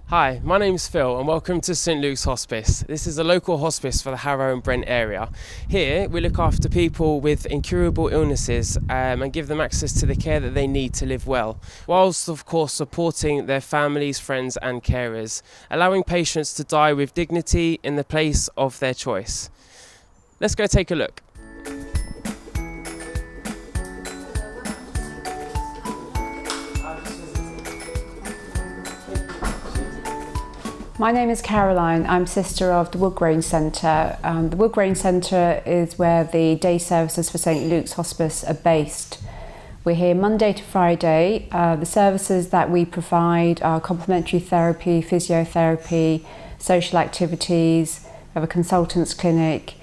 Hi, my name's Phil and welcome to St Luke's Hospice. This is a local hospice for the Harrow and Brent area. Here we look after people with incurable illnesses and give them access to the care that they need to live well, whilst of course supporting their families, friends and carers, allowing patients to die with dignity in the place of their choice. Let's go take a look. My name is Caroline. I'm sister of the Woodgrain Centre. The Woodgrain Centre is where the day services for St Luke's Hospice are based. We're here Monday to Friday. The services that we provide are complementary therapy, physiotherapy, social activities. We have a consultants clinic.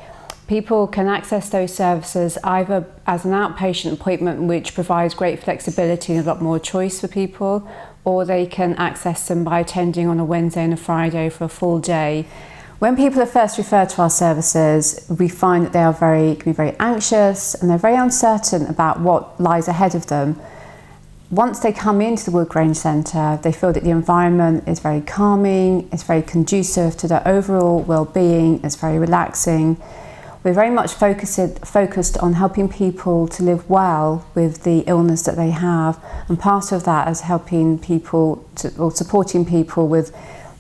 People can access those services either as an outpatient appointment, which provides great flexibility and a lot more choice for people, or they can access them by attending on a Wednesday and a Friday for a full day. When people are first referred to our services, we find that they can be very anxious and they're very uncertain about what lies ahead of them. Once they come into the Woodgrain Centre, they feel that the environment is very calming, it's very conducive to their overall well-being, it's very relaxing. We're very much focused on helping people to live well with the illness that they have, and part of that is helping people or supporting people with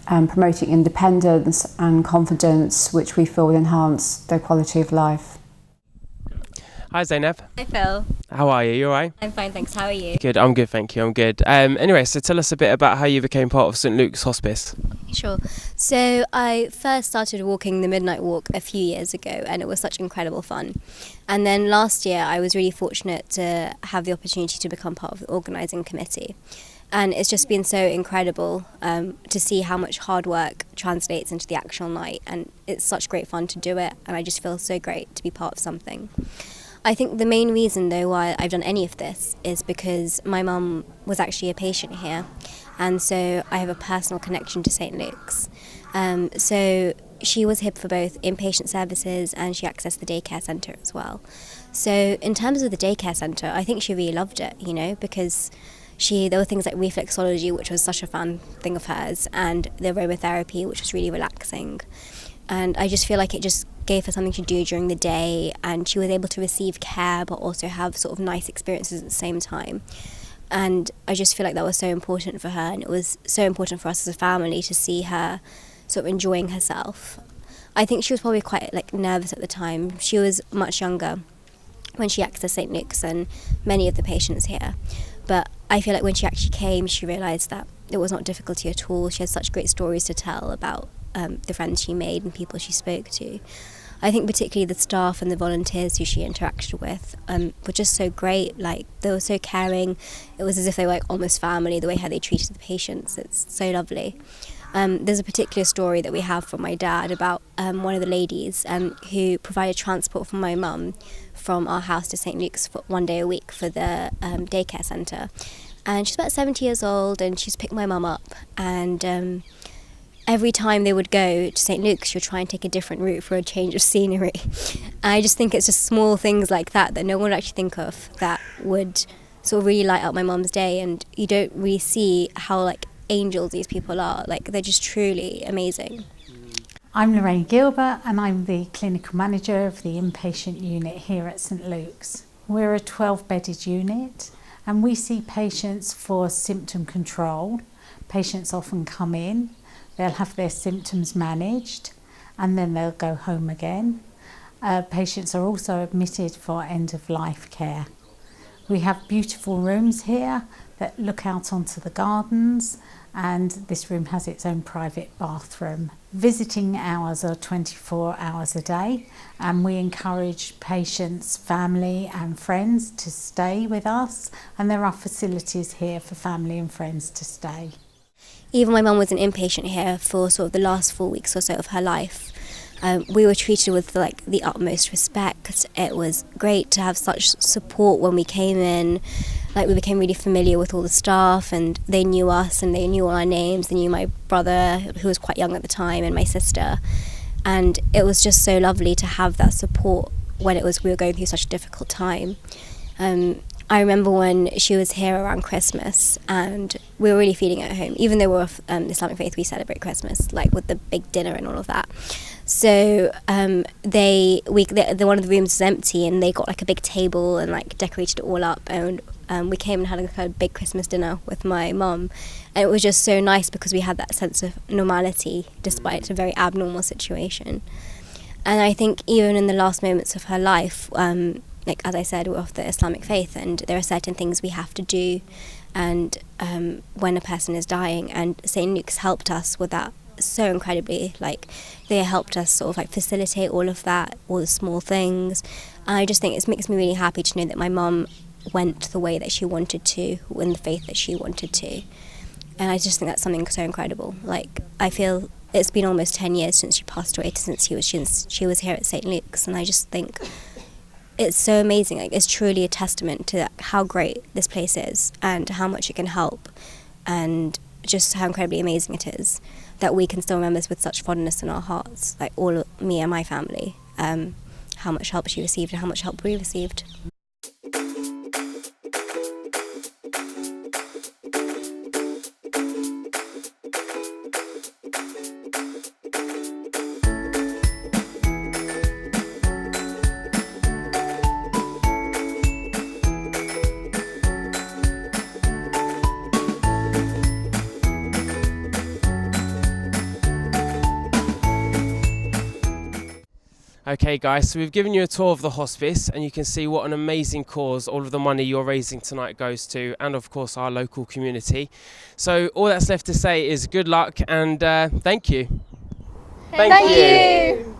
promoting independence and confidence, which we feel will enhance their quality of life. Hi Zainab. Hi Phil. How are you? You alright? I'm fine, thanks. How are you? Good, I'm good, thank you, I'm good. Anyway, so tell us a bit about how you became part of St Luke's Hospice. Sure. So I first started walking the midnight walk a few years ago and it was such incredible fun. And then last year I was really fortunate to have the opportunity to become part of the organising committee. And it's just been so incredible to see how much hard work translates into the actual night, and it's such great fun to do it, and I just feel so great to be part of something. I think the main reason though why I've done any of this is because my mum was actually a patient here, and so I have a personal connection to St Luke's. So she was here for both inpatient services and she accessed the daycare centre as well. So in terms of the daycare centre, I think she really loved it, because there were things like reflexology, which was such a fun thing of hers, and the aromatherapy, which was really relaxing. And I just feel like it just gave her something to do during the day, and she was able to receive care but also have sort of nice experiences at the same time. And I just feel like that was so important for her, and it was so important for us as a family to see her sort of enjoying herself. I think she was probably quite nervous at the time. She was much younger when she accessed St Luke's and many of the patients here. But I feel like when she actually came, she realised that it was not difficulty at all. She had such great stories to tell about the friends she made and people she spoke to. I think particularly the staff and the volunteers who she interacted with were just so great. They were so caring. It was as if they were almost family, the way how they treated the patients. It's so lovely. There's a particular story that we have from my dad about one of the ladies who provided transport for my mum from our house to St Luke's for 1 day a week for the daycare centre. And she's about 70 years old and she's picked my mum up, and every time they would go to St Luke's, she would try and take a different route for a change of scenery. I just think it's just small things like that no one would actually think of that would sort of really light up my mum's day, and you don't really see how angels these people are. They're just truly amazing. I'm Lorraine Gilbert and I'm the clinical manager of the inpatient unit here at St Luke's. We're a 12-bedded unit and we see patients for symptom control. Patients often come in, they'll have their symptoms managed and then they'll go home again. Patients are also admitted for end-of-life care. We have beautiful rooms here that look out onto the gardens, and this room has its own private bathroom. Visiting hours are 24 hours a day, and we encourage patients, family and friends to stay with us, and there are facilities here for family and friends to stay. Even my mum was an inpatient here for sort of the last 4 weeks or so of her life. We were treated with the utmost respect. It was great to have such support when we came in. We became really familiar with all the staff, and they knew us and they knew all our names. They knew my brother, who was quite young at the time, and my sister. And it was just so lovely to have that support when we were going through such a difficult time. I remember when she was here around Christmas, and we were really feeling at home. Even though we're of the Islamic faith, we celebrate Christmas, like with the big dinner and all of that. So one of the rooms was empty, and they got like a big table and like decorated it all up, and we came and had like a big Christmas dinner with my mum, and it was just so nice because we had that sense of normality despite a very abnormal situation. And I think even in the last moments of her life, like as I said, we're of the Islamic faith, and there are certain things we have to do, and when a person is dying, and St. Luke's helped us with that so incredibly. Like, they helped us sort of like facilitate all of that, all the small things. And I just think it makes me really happy to know that my mum went the way that she wanted to, in the faith that she wanted to. And I just think that's something so incredible. Like, I feel it's been almost 10 years since she passed away, since she was here at St. Luke's, and I just think it's so amazing. Like, it's truly a testament to how great this place is and how much it can help, and just how incredibly amazing it is that we can still remember this with such fondness in our hearts, like me and my family, how much help she received and how much help we received. Okay guys, so we've given you a tour of the hospice, and you can see what an amazing cause all of the money you're raising tonight goes to, and of course our local community. So all that's left to say is good luck and thank you. Thank you.